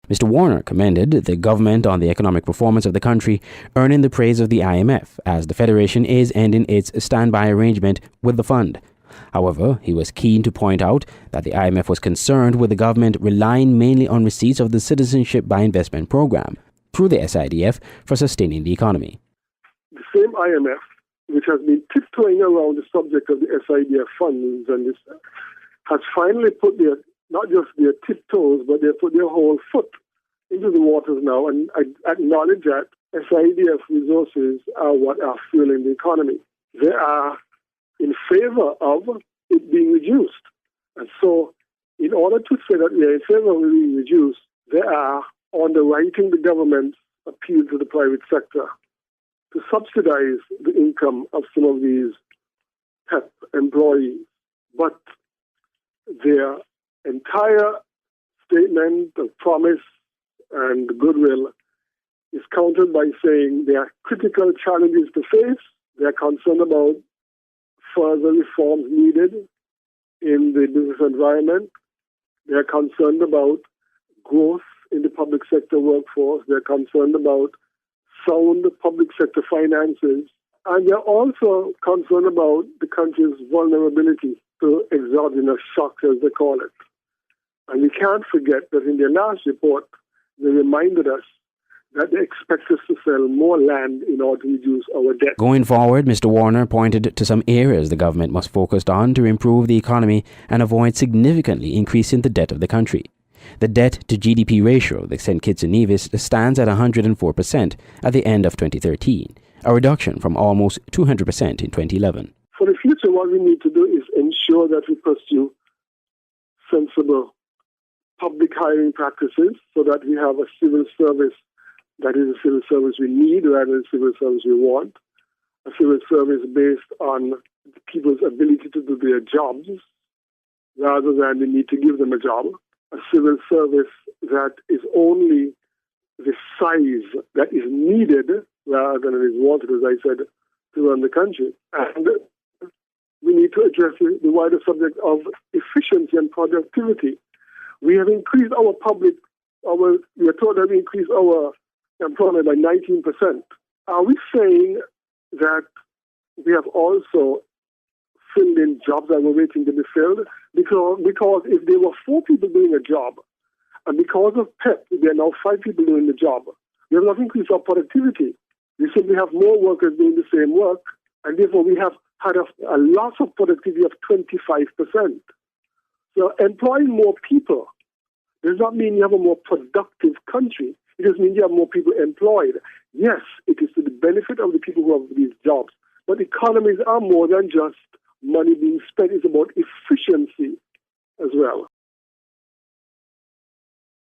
Mr. Warner commended the government on the economic performance of the country, earning the praise of the IMF, as the Federation is ending its standby arrangement with the fund. However, he was keen to point out that the IMF was concerned with the government relying mainly on receipts of the Citizenship by Investment program through the SIDF for sustaining the economy. The same IMF, which has been tiptoeing around the subject of the SIDF funds, and this has finally put not just their tiptoes, but they put their whole foot into the waters now, and I acknowledge that SIDF resources are what are fueling the economy. They are in favor of it being reduced. And so, in order to say that we are in favor of it being reduced, they are underwriting the government's appeal to the private sector to subsidize the income of some of these PEP employees. But their entire statement of promise and goodwill is countered by saying there are critical challenges to face. They are concerned about further reforms needed in the business environment. They are concerned about growth in the public sector workforce. They're concerned about sound public sector finances. And they're also concerned about the country's vulnerability to exogenous shocks, as they call it. And we can't forget that in their last report, they reminded us that they expect us to sell more land in order to reduce our debt. Going forward, Mr. Warner pointed to some areas the government must focus on to improve the economy and avoid significantly increasing the debt of the country. The debt to GDP ratio, the St. Kitts and Nevis, stands at 104% at the end of 2013, a reduction from almost 200% in 2011. For the future, what we need to do is ensure that we pursue sensible public hiring practices so that we have a civil service that is a civil service we need rather than a civil service we want, a civil service based on people's ability to do their jobs rather than the need to give them a job, a civil service that is only the size that is needed rather than is wanted, as I said, to run the country. And we need to address the wider subject of efficiency and productivity. We have increased we are told that we increased our employment by 19%. Are we saying that we have also filled in jobs that were waiting to be filled? Because if there were 4 people doing a job, and because of PEP, there are now 5 people doing the job, we have not increased our productivity. We simply have more workers doing the same work, and therefore we have had a loss of productivity of 25%. So employing more people does not mean you have a more productive country. It just means you have more people employed. Yes, it is to the benefit of the people who have these jobs. But economies are more than just money being spent. It's about efficiency.